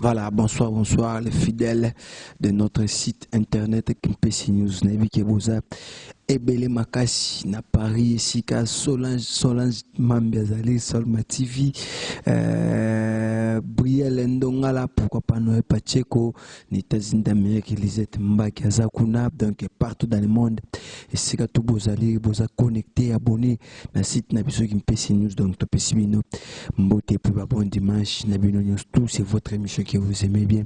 Voilà, bonsoir, bonsoir les fidèles de notre site internet Kimpesi News. Nabi Keboza, Ebele Makasi, na Paris, ici, Solange Mambiazali, Solma TV, Brielle Ndongala, pourquoi pas Noé Pacheco, États-Unis d'Amérique, Elisette Mbaki, Azakuna, donc partout dans le monde. Et c'est que tout Bozali, Boza connecté, abonné, na site Nabiso Kimpesi News, donc Topesibino, Mbote, plus bon dimanche, Nabino News, tout, c'est votre émission que vous aimez bien.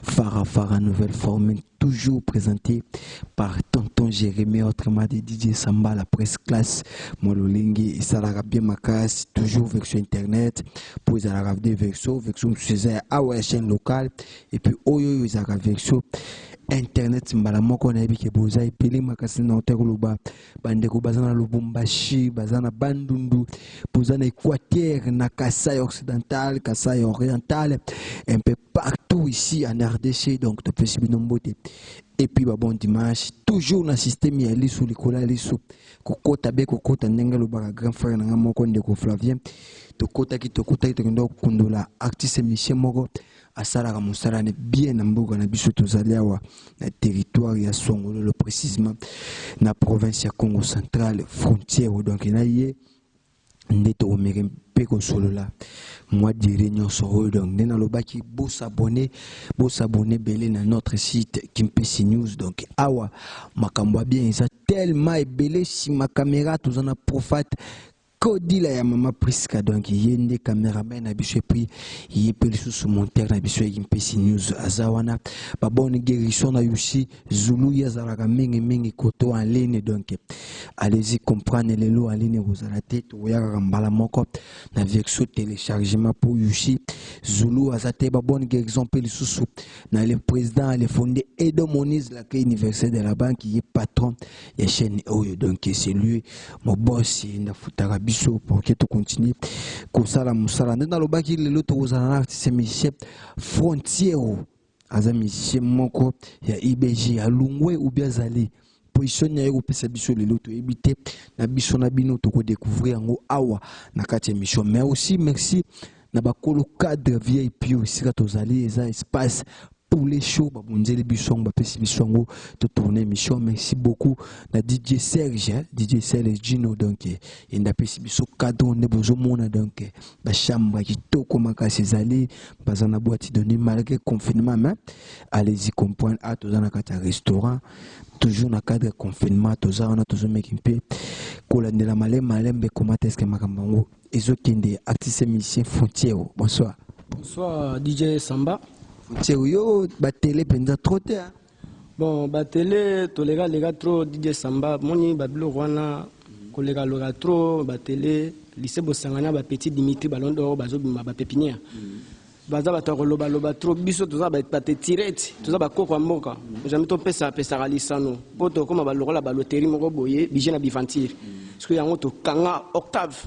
Farah, nouvelle formule, toujours présentée par Tonton Jérémy, autrement dit DJ Samba, la presse classe, Mololingi, et ça la bien Makas, toujours version internet, pour les arabes des versions Césaire à la chaîne locale, et puis Oyo, ils arabes version internet, Mbalamoko, Nabi Keboza, et Pele Makasi, Nanteroloba, Bandeko, Bazana Lubumbashi, Bazana Bandundu, Bozana Équateur, na Kasaï occidental, Kasaï oriental, un peu partout ici en RDC, donc tu peux suivre nos beautés. Et puis bon dimanche, toujours dans le système il y a l'issue Nicolas l'issue kokota be kokota ndenga lo ba grand frère na moko ndeko Flavien tokota ki ndo kundola artiste Michel moko asala ka musala ne bien na mboka na biso tozali awa na territoire ya Songolo le précisément na province ya Congo central frontière donc na yé ndeto omere peko solo la moi de réunion sur donc dans le bas qui beau s'abonner belé dans notre site Kimpesi News donc awa makambo bien ça tellement belé si ma caméra tous en a profite Kodi la ya mama Priska donc yende cameraman na biso puis yepeli sous monteur na biso Kimpesi News azawana ba bonne guérison na yusi Zulu ya zalaka mingi koto en ligne donc allez-y comprendre les lots en ligne vous à la tête ou ya mbala moko na version téléchargement pour yusi Zulu azate ba bonne guérison peli sous na le président le fondé Edo Moniz la université de la banque qui est patron ya chaîne Oyo donc c'est lui mon boss na futara pour que tu continues comme ça la musala dans le bas qui le lot aux artistes Michel frontière azami moko ya IBG ya Lungwe ou bien Zali position ya ko pesa biso le lot éviter na biso na bino to ko découvrir ngo awa na kati émission mais aussi merci na bakolo cadre VIP aussi ka tozali eza espace pour les shows babonzeli bisong bapesi bisongo to tourner mission merci beaucoup na DJ Serge Gino donc enda pesi biso cadre ne bozo mona donc ba chambre qui toko makasi zali bazana boîte de nuit malgré confinement mais allez-y comprendre à tozana kata restaurant toujours na cadre confinement tozana toujours mekimpe kolandela malembe comment est-ce que makambango ezokende artiste musicien frontière bonsoir DJ Samba. Yo ba télé penza trop te bon ba télé to les gars trop DJ Samba moni ba bilo wana kolega loga trop ba télé lycée Bosangana ba petit Dimitri Balondo bazo bima ba pépinière baza ba to loba trop biso to za ba te tirette to za ba koko mboka jamais to pesa ralisano poto comme ba lola ba loterie moko boye bije na bivantir parce que yango to kanga octave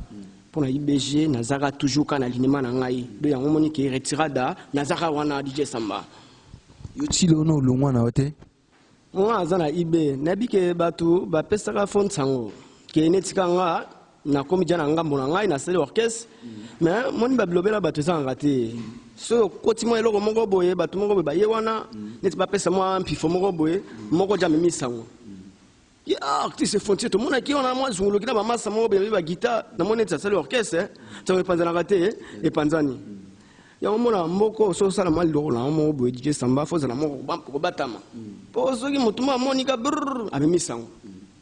pour na IBG nazara toujours kana alignement na ngai do yango moni ke retirada nazara wana DJ Samba yo tilo no longwa na wote moi azana IB nabike batu ba pesaka fond sango ke netika nga na komedia na ngambo na ngai na salle orchestre mais moni ba blobela batu za ngate so kotimo eloko moko boye batu moko be ba ye wana neti ba pesa moi mpifo moko boye moko jame misango ya artiste frontier to mona ki ona moi zungulu kina ba masa mo be ba guitare na mona ta salle orchestre to e panzana kate e panzani ya mona mboko so sala mal do na mo bo DJ Samba fo zala mo ko batama po so ki mutuma monika brr ame misango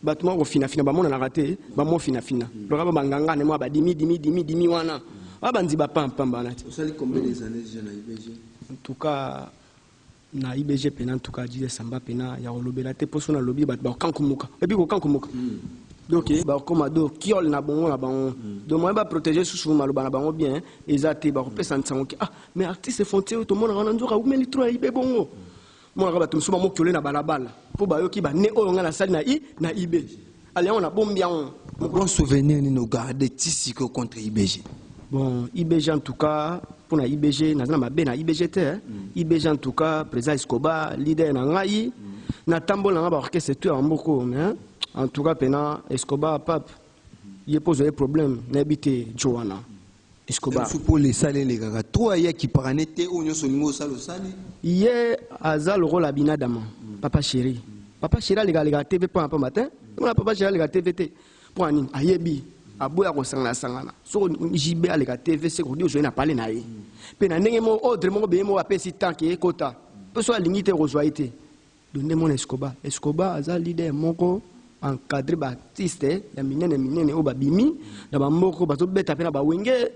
batuma ko fina ba mona na kate ba mo fina lo ka ba nganga ne mo ba dimi wana ba banzi ba pamba na ti vous allez combien des années déjà na IBG en tout cas na IBG pena en tout cas DJ Samba pena ya lobela te poso na lobi ba kankumuka et puis ko kankumuka donc ba komado kiol na bongo na bango donc moi ba protéger sous maloba na bango bien ezate ba ko pesa ntsango ki mais artiste frontière to mona na nzoka umeli trop ibe bongo mona ba tumsuma mo kiole na balabala po ba yoki ba ne oyo nga na sali na IB allez on a bombian bon souvenir ni no garder tisiko contre IBG Bon, IBG en tout cas, pour la IBG, na IBG te, IBG en tout cas, président Escobar, leader na ngai, na tambo na ba orchestre tout en beaucoup, mais en tout cas pena Escobar pape, il pose des problèmes, n'habite Joanna. Escobar. Pour les salles les gars, toi il y a qui paranete ou nyo soningo salo sali. Hier azal rôle abinadama, papa chéri. Papa chéri les gars TV pour un peu matin, on a papa chéri les gars TVT pour un ayebi. Aboya ko sangana sangana so jibe aleka TV se ko dio zo na parler na ye pe na ndenge mo ordre mo be mo apesi tanki ekota pe so alingite ko zoite donne mon Escobar aza leader moko encadré ba artiste ya minene o babimi na ba moko ba to beta pe na ba wenge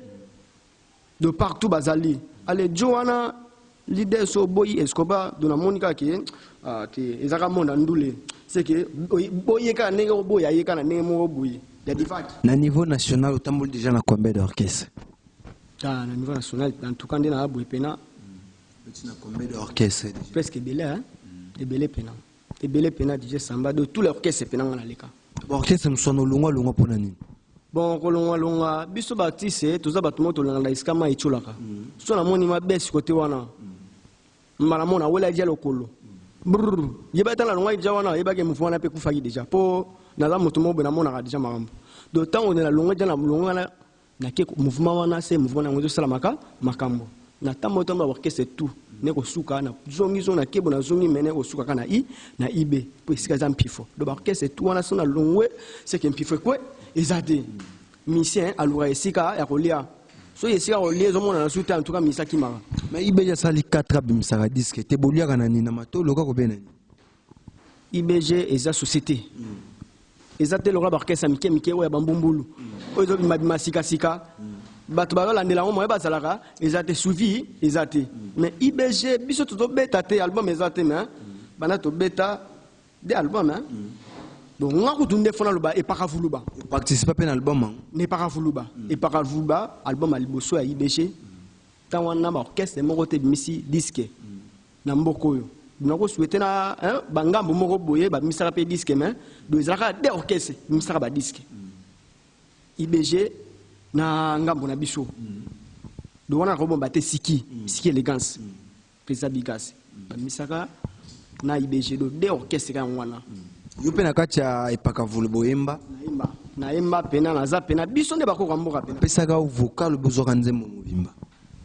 de partout bazali ale Joanna leader so boy Escobar dona monika ke te ezaka monda ndule c'est que boyeka ndenge o boya yeka na ndenge mo boye. Na niveau national, au Tamboul déjà na combien d'orchestres? Na niveau national, en tout cas, on a pena. Combien d'orchestres? Presque belé, hein? Des belé pena. Des belé pena DJ Samba de tous les orchestres pena dans les cas. Orchestre nous sommes longa pour nani. Bon, longa, biso baptiste, tout ça battement to longa iskama itulaka. So na moni ma bes côté wana. Mala mona wala dia lokolo. Brr, yebata la longa jawana, yebake mufwana pe kufaki déjà. Po na moto mo bena mona déjà marambo. D'autant on est la longa dia na longa na ke mouvement wana c'est mouvement na ngozo salamaka makambo. Na tambo tomba orchestre tout. Ne ko suka na zongi zona kebo na zongi mene ko suka kana na ibe po isika za mpifo. Do orchestre tout wana sona longwe c'est que mpifo quoi ezate. Misien alura esika ya kolia. So esika kolia zo mona na suta en tout cas misaki mara. Mais ibe ya sali 4 abimsaka disque te bolia kana ni na mato loka ko bena. IBG eza société. Ezate lora orchestre mike ya bambumbulu. Ozo bimabima sika. Bato balandela ngo moye bazalaka ezate suivi ezate. Mais IBG biso to beta te album ezate mais bana to beta des albums hein. Donc on a retourné fona loba et paravuluba. Participe à un album. Ne paravuluba et paravuluba album aliboso à IBG. Tant on a orchestre mon côté misi disque. Na mboko yo. Nako souhaiter na hein bangambo moko boye ba misala pe disque mais do ezaka des orchestre misala ba disque. IBG na ngambo na biso. Do wana ko bomba te siki élégance. Pesa bigas. Ba misaka na IBG do des orchestre ka wana. Yo pe na kati ya epakavulu boyemba naemba pena naza pena biso nde bakoka mboka pena pesaka vocal bozoka nzembo mobimba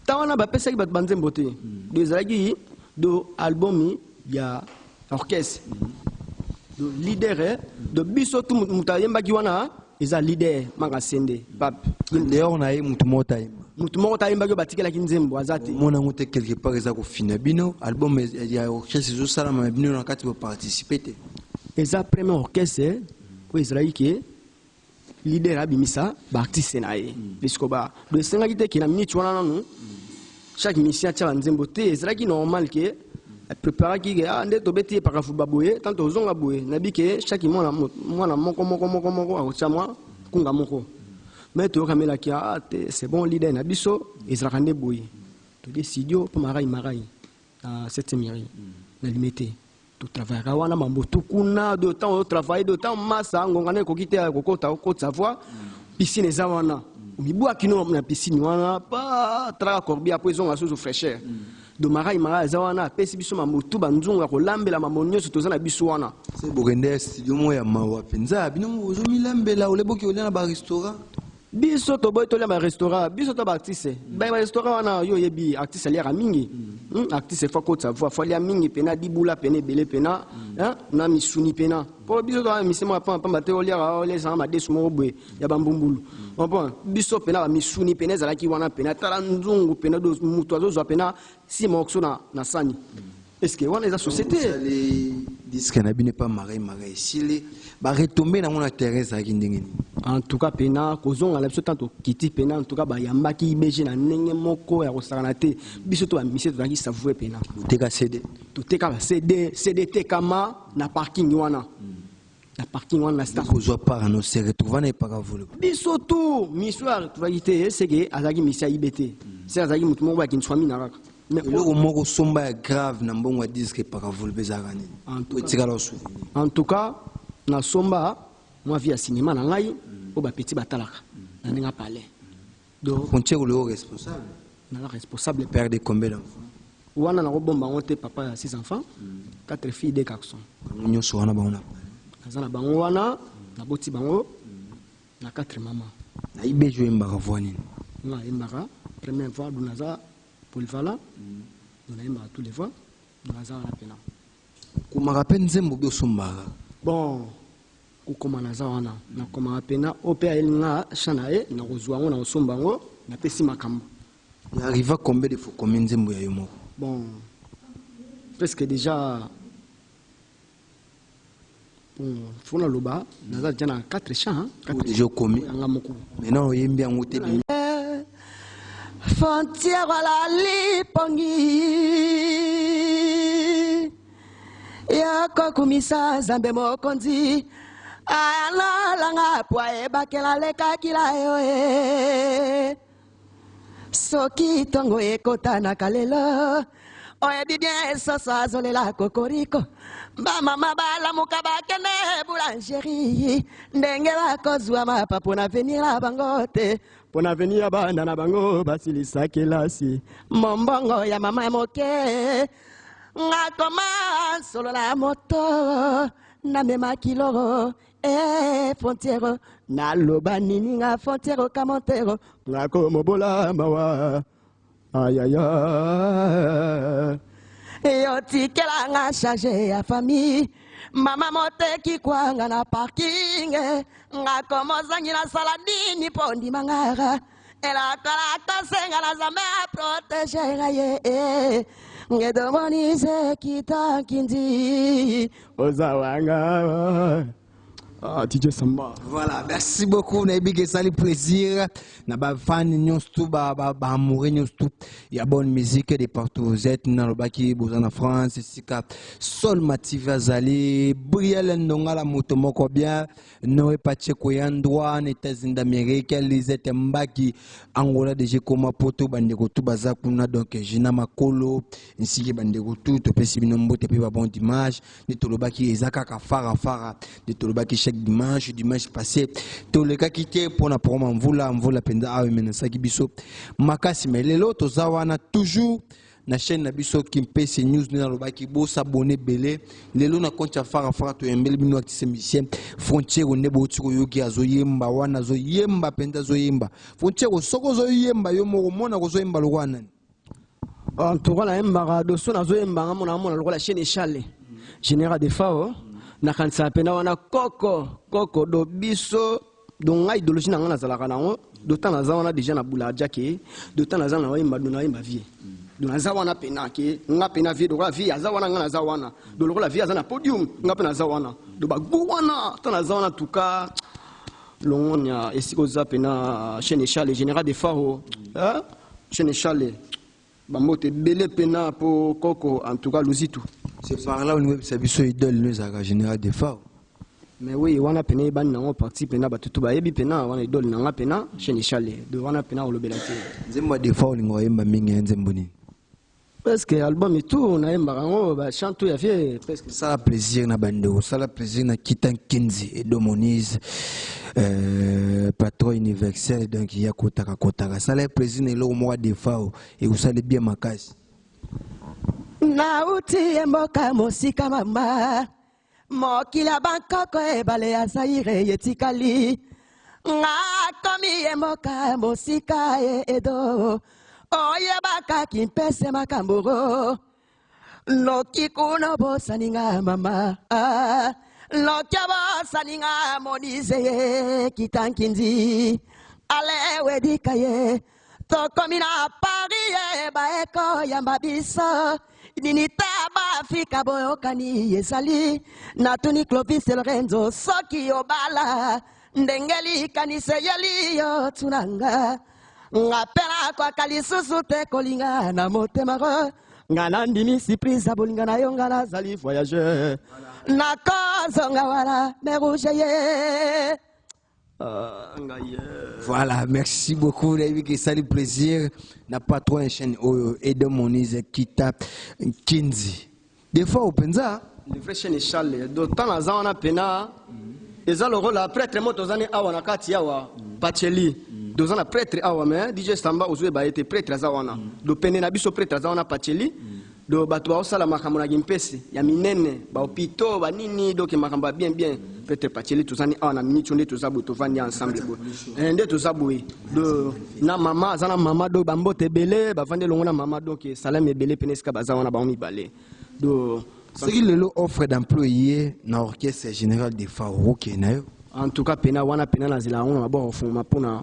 tawana bapesaki bato banzembo te do ezalaki do album ya orchestre do leader do biso tu mutu ayembaki wana eza leader manga sende pape d'ailleurs na ye mutu moko tayembaki batikelaki nzembo aza te mona ngo te quelque part eza kofina bino album ya orchestre ezosalama bino na kati baparticipe te. Eza premier orchestre ko Israël qui leader abimisa ba artiste na ye Escobar do senga kite ki na minute wana nanu chaque musicien tcha nzembo te Israël qui normal que prépare ki ande to beti pa kafu baboye tanto zonga boye nabi ke chaque mwana moko akocha mwa kunga moko mais to kamela ki c'est bon leader na biso Israël kande boye to de studio pour marai à cette mairie na limité. Tout travail wana mambo tukuna de temps au travail de temps massa ngongane ko kite ko kota savoir piscine eza wana mibu akino na piscine wana pa tra corbi après zonga so fraîcheur de marai eza wana pesi biso mambo tu banzunga ko lambela mambo nyoso tozana biso wana c'est bogende studio mo ya mawa penza bino ozo milambela oleboki olena ba restaurant biso to boy to le restaurant biso to ba artiste ba restaurant wana yo yebi artiste ali ya mingi artiste fa ko savoir fa ali mingi pena dibula pena belé pena hein na misuni pena pour biso to misema pa te oli ya les sama desu mo boy ya bambumbulu bon biso pena misuni pena zalaki wana pena tala nzungu pena do mutu azo pena si mokso na sani. Est-ce que on est la société les disques na bine pas marais sile ba retomber na mona Thérèse akindengeni en tout cas pena kozonga la biso tanto kiti pena en tout cas ba yambaki IBG na ndenge moko ya kosakana te biso to ba mission to ki savouer pena teka CD to teka ba CD tekama na parking wana na sta kozwa par no se retrouver na pakavulu biso to mission to va ité c'est que azaki mission IBT c'est azaki mutu moko ba kinchwami na raka mais le moko somba grave na mbongo disque pakavulu bezaka nini en tout cas na somba moi via cinéma na ngai o ba petit batalaka na ninga palais donc Frontière le responsable. na responsable Père de combien d'enfants? wana na bomba ngote papa ya 6 enfants 4 filles 2 garçons Nous sommes en train naza na bango wana na boti bango na 4 maman na ibe jouer mbaravoni. na embara première fois do naza polyvalent do na embara tous les fois do naza wana pena Kuma rappelle nzembo bio sombara. bon kokoma naza wana na koma pena ope ayelinga chana e na kozwa ngo na kosomba ngo na pesi makambo. Il arrive à combien de fois combien nzembo ya yomo? Bon, presque déjà, bon, faut na loba, naza déjà na 4 chants, 4 déjà commis. Maintenant, il y a bien un Frontière la lipongi, ya kokumisa zambe mokonzi, ala langa poe bakela leka kila yoe. Soki tongo ekota na kalelo oyebi bien soso azolela kokoriko bamama balamuka bakende boulangerie ndenge bakozwa mapa mpona venir na bango te mpona venir ya bana na bango basilisa kelasi mombongo ya mama ya moke ngakoma solola moto namema kiloro frontière na loba nini nga frontière kamontero ngako mobola mawa ayaya yo tikela nga charge ya famille mama moteki kwanga na parking ngako mozangi na saladini pondi mangara elakala kasenga na zame a protéger ngaye ngedomonize kitankindi ozawanga. Ah, DJ Samba. Voilà, merci beaucoup. On a eu le plaisir. On a fan news tout, amoureux news tout. Il y a bonne musique de partout. Vous êtes dans le baki, vous en France, ici Sol Mativa Zali, Briel Ndonga la moto moko bien, Noé Pacheco Yandouan, États-Unis d'Amérique, Lisette Mbaki, Angola de Jekoma Poto, Bandego tout Bazakuna, donc Gina Makolo, ainsi que Bandego tout, Topesi Binombo, Tepi Babon Dimanche, de Tolobaki Ezaka Fara, de Tolobaki dimanche passé tout le cas quitté pour la promo mvula penda awe menasaki biso makasi mais lelo tozawana toujours na chaîne na biso Kimpese News na lobaki bo s'abonner belé lelo na compte fara to embele bino activité musicien frontière ne bo tsiko yoki azoyemba wana zoyemba penda zoyemba frontière soko zoyemba yo moko mona ko zoyemba lokwana en tout cas la embara doso na zoyemba mona lokola chaîne Charles général de Fao na kanisa pena wana koko do biso do ngai idéologie na ngana zalaka nango do temps na zawana déjà na bula jake do temps na zana wa imba do na imba vie do na zawana pena ke nga pena vie do la vie azawana ngana zawana do lokola vie azana podium nga pena zawana do bagu wana temps na zawana tuka longonya esiko za pena chaîne Charles général de Faro hein chaîne Charles bamote belé pena po koko en tout cas luzitu. C'est par là où nous avons idole nous avons général de Fao. Mais oui, on a peine ban nango parti pena batutu ba yebi pena on idole nanga pena chez Charles de on a pena au lobelati. Nzembo de Fao ni ngoyemba mingi nzemboni. Parce que album et tout on a yemba ngo ba chante ya vie presque ça la plaisir na bando, ça la plaisir na Kitan Kinzi et Domonize patron universel donc il y a kotaka ça la plaisir na lo mois de Fao et vous savez bien makasi. Nauti mboka mosika mama mokila bankoko ebale ya Zaire yetikali ngakomi mboka mosika edo oyebaka Kimpese makamboro loki kuno bosaninga mama loki bosaninga monize kitankindi ale wedikaye tokomi na Paris baeko ya mabiso Ninita Afrika boyokani yesali natuni Clovis Lorenzo soki obala ndengeli kanise yeli yo tunanga ngapela kwa kalisusu te kolinga na motema ro ngana ndimi surprise abolinga na yo ngana zali voyageur na kozonga wala merujeye. Voilà, merci beaucoup. Ça le plaisir. N'a pas trop un chaîne et de Monize Kita Kinzi. Des fois, au Penza, le vrai chaîne Charles, d'autant la zone à Pena, et ça le rôle après très moto zane awa nakati awa Pacheli. deux ans prêtre awa mais DJ Samba ozwe ba été prêtre azawana do pene na biso prêtre azawana pacheli do bato ba osala makambo na gimpesi ya minene ba hôpitaux ba nini donc makambo bien prêtre pacheli tozani awa na minute onde tozabu tovandi ensemble bo nde tozabu do na mama azana mama do bambote belé ba vande longo na mama donc salame belé pene ska bazawana ba mi balé do ce qui le offre d'employé na orchestre général de Faro Kenayo. En tout cas pena wana pena na zela on ba fuma pona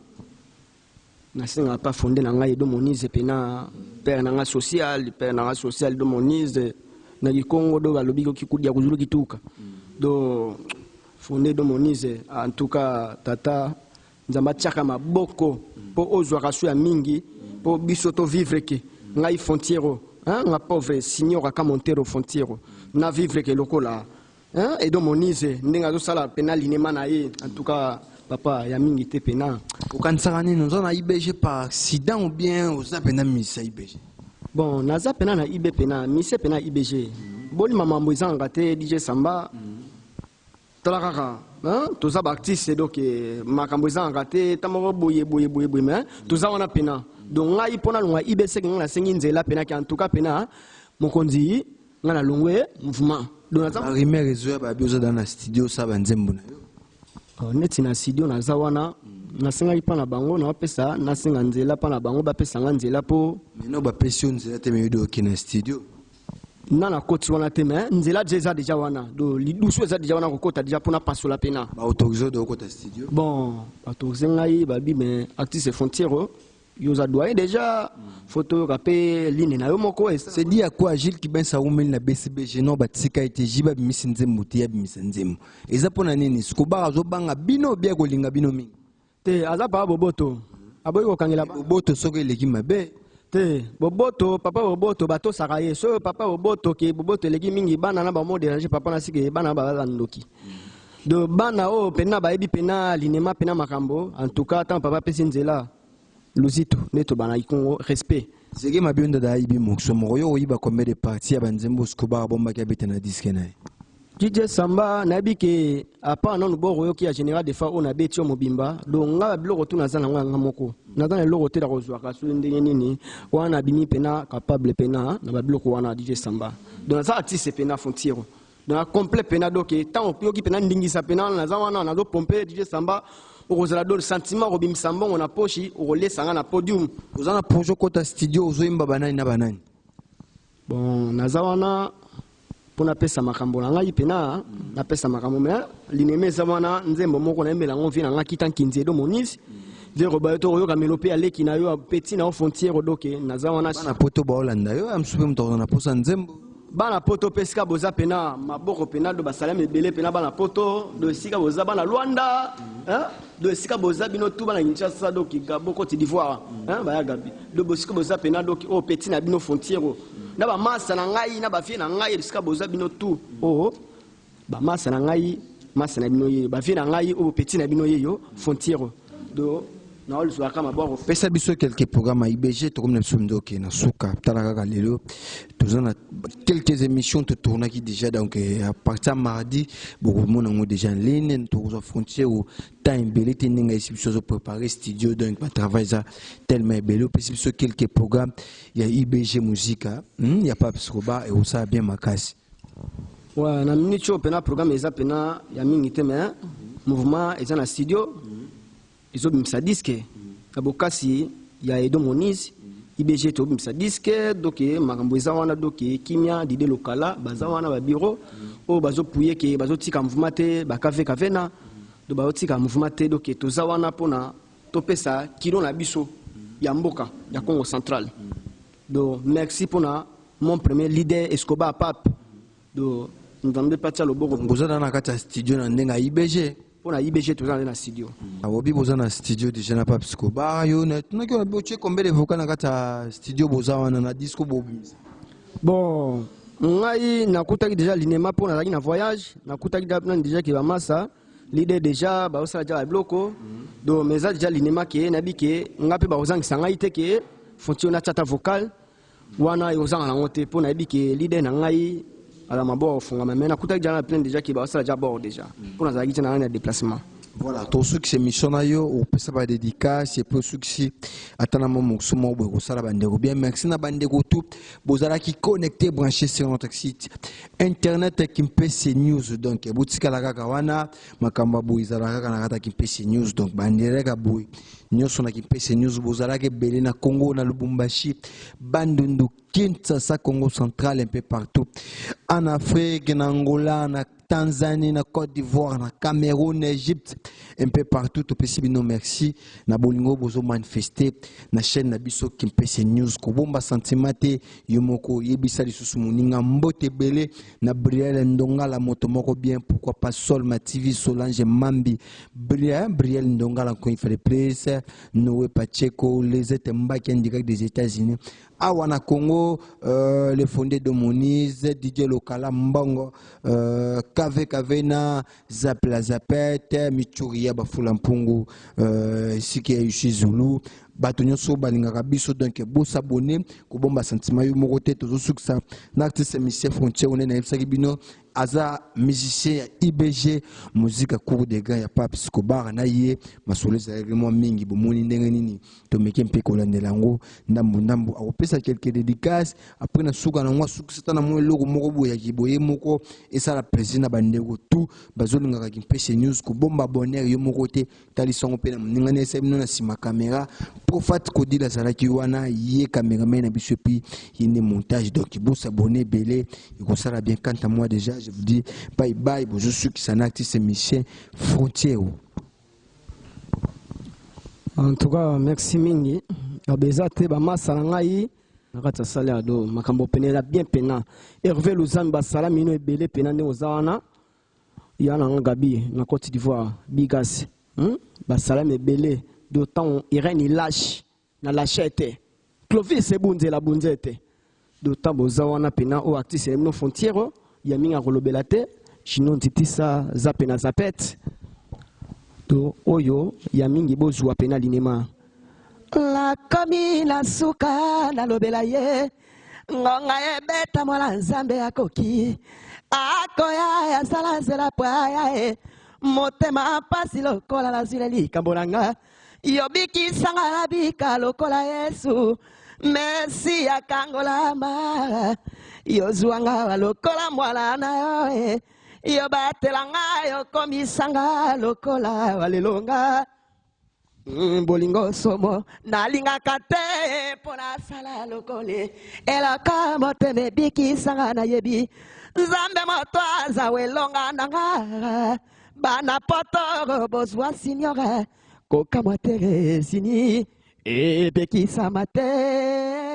na singa pas fondé na ngai do monize pena père na social do monize na Congo do balobi ko kikudia kuzulu kituka do fondé do monize en tout cas tata nzamba tiaka maboko po ozwa rasu ya mingi po biso to vivre ke ngai frontiero nga pauvre signor ka montero frontiero na vivre ke lokola et do monize ndinga zo sala pena linema na ye en tout cas papa ya mingi te pena okansakani nous on a IBG par accident ou bien aux pena misa IBG bon naza pena na IB pena misa pena IBG boli mamambo izanga te DJ Samba talakaka toza ba artiste donc makambo izanga te tamoko boye mais toza wana pena donc ngai pona longa IBC ngana sengi nzela pena ki en tout cas pena mokonzi ngana longwe mouvement donc nazarimé réseau ba bioza dans la studio ça banzembo na yo neti na studio naza wana nasenga pa na bango na pesa nasenga nzela pa na bango ba pesa nga nzela po meno ba pression nzela te medo ki na studio na koti wana te mais nzela déjà wana do lidusu eza déjà wana kokota déjà pona pasola pena ba autoriser de kokota studio bon autoriser ngai ba bi mais artiste frontiero yoza doyen déjà photo rapé ligne na yo moko c'est dit à quoi Gilles qui ben sa umel na BCBG no batika ite jiba misinzembo te ya misinzembo eza pona nini skoba zo banga bino bia kolinga bino mingi te aza pa boboto aboyi kokangela boboto soko eleki mabe te boboto papa boboto bato sakaye so papa boboto ke boboto eleki mingi bana na ba mo déranger papa na sike bana ba ndoki do bana o pena ba ebi pena linema pena makambo en tout cas tant papa pesi nzela Luzito neto bana ikongo respect zege mabionda da ibi mokso moyo yiba combien de parties ya banzembo skoba bomba ki abeta na disque na DJ Samba nabi ke apa non bo royo ki a général de fa on a beti mobimba donc nga biloko tu na zana nga moko na zana loko te da kozwa ka so ndenge nini wana bimi pena capable pena na ba biloko wana DJ Samba donc ça artiste pena frontiero donc complet pena donc tant pio ki pena ndingi sa pena na zana na do pomper DJ Samba ozala do sentiment robim sambongo na pochi olesanga na podium ozana projet kota studio ozoyimba banani na banani bon naza wana pona pesa makambo na ngai pena na pesa makambo mais lineme za wana nzembo moko na emela ngo vina ngaki tankinze do monis zero ba to yoka melope aleki na yo petit na frontière doke naza wana na poto ba Holanda yo amsupe mto na posa nzembo bana poto pesika boza pena maboko pena do basalame ebele pena bana poto do sika boza bana Luanda do sika boza bino tu bana Kinshasa do Gabon Côte d'Ivoire baya gabi do bosika boza pena do o petit na bino frontière na ba masa na ngai na ba fie na ngai sika boza bino tu o ba masa na ngai masa na bino ye ba fie na ngai o petit na bino ye yo frontière do na ol zwa kama boro pesa biso quelques programmes à IBG to comme na sumdo ke na suka talaka lelo tozana quelques émissions te tourna qui déjà donc à partir mardi beaucoup de monde déjà en ligne to aux frontières ou temps belé teninga ici biso préparer studio donc ba travail ça tellement belé pesa biso quelques programmes il y a IBG musique il y a pas Skoba et on ça bien makasi ouais na minute cho pena programme eza pena ya mingi te mais mouvement eza na studio ils ont mis ça disque abokasi ya Edo Moniz IBG to mis ça disque donc makambo eza wana donc kimia dide lokala baza wana ba bureau o bazo pouye ke bazo tika mouvement te ba kafe na do bazo tika mouvement te donc to za wana pona to pesa kilo na biso ya mboka ya Congo central donc merci pona mon premier leader Escobar Pape do ndambe patia loboko ngozana na kata studio na ndenga IBG on a IBG tout dans le studio. Abobi boza na studio déjà na pas Skoba yo na tunaki on boche combien de vocals na kata studio boza wana na disco bobi. Bon, ngai nakutaki déjà linema pour na na voyage, nakutaki déjà ki ba massa, l'idée déjà ba osala déjà bloko. Donc mais ça déjà linema ke na bi ke ngapi ba ozangisa ngai te ke fonction na chata vocal wana yozanga na ngote pour na bi ke l'idée na ngai ala mabo funga mais nakutaki déjà plein déjà ki ba osala déjà bord déjà pour na zaki na déplacement Voilà, tout ce qui est mission na yo, on peut savoir dédicace, c'est pour ceux qui attendent mon mouvement ou ça la bande bien. Merci na bande tout. Bozala qui connecté, branché sur notre site internet qui peut ces news donc boutika la kakawana makamba boizala kaka na kata qui peut ces news donc bande rega boy. Nyonso na qui peut ces news bozala ke belé na Congo na Lubumbashi, Bandundu, Kinshasa, Congo central un peu partout. En Afrique, en Angola, na Tanzanie, na Côte d'Ivoire, na Cameroun, Égypte, un peu partout. Tout possible, non merci. Na bolingo bozo manifester na chaîne na biso Kimpese News. Kobomba sentimate yomoko yebisa lisusu muninga mbote belé na Briel Ndonga la moto moko bien. Pourquoi pas Sol Mativi, Solange Mambi, Briel Ndonga la il fallait plaisir. Noé Pacheco, les Etemba qui en direct des États-Unis. Awana Congo, le fondé de Moniz, DJ Lokala Mbongo, Kave Kavena, Zapla Zapete, Michuria Bafulampungu, Siki Ayushi Zulu, Batonyoso Balingaka Biso, donc beau s'abonner, Kobomba Sentiment Yumorote, Tozo Suksa, Nartiste Missia Frontière, on est na Ebsagibino, Aza musicien IBG, musique à cours des gars, ya pas Psikobar, Naye, Masole Zagrément Mingi, Bomoni Nengenini, Tomeke Mpekola Nelango, Ndambu Ndambu, Aopesa quelques dédicaces, après na Souka na moi, Souka Satana Moué Logo Morobo Yakiboye Moko, et ça la président Bandego, tout, Bazolinga Kimpese News, Kobomba Bonner, Yomorote, Talisson Pena, Ningane Semno, Sima Caméra, Profat Kodi la Zaraki Wana, Yé Caméraman, Abishopi, Yé montage, donc il faut s'abonner, belé, il ça bien quant à moi déjà. Je vous dis bye bye, je suis qui s'en active ces missions frontières. En tout cas, merci Mingi. Abezate Bama Salangai, Rata Salado, Makambo Penela bien pena. Hervé Luzan Basala Mino et Belé Penane Ozana, Yana Gabi, na Côte d'Ivoire, Bigas, Basalam et Belé, d'autant Irène il lâche, na lâchette. Clovis et Bunze la Bunzette. D'autant Bozawana Pena ou actif c'est nos frontières. Yaminga rolobelate chinon titisa zapena zapet to oyo yamingi bozwa pena linema la komi la suka na lobela ye ngonga ye beta mwana nzambe akoki akoya ya sala zela paya e motema pasi lokola la zile likambo nanga yobiki sanga la bika lokola Yesu merci ya kangola ma yozuanga lokola mwana na yo yo batelanga yo komisanga lokola walelonga bolingo somo nalingaka te pona sala lokole elaka moteme bikisanga na yebi nzambe moto aza welonga nanga bana poto bozwa signora kokamwa tere sini ebekisama te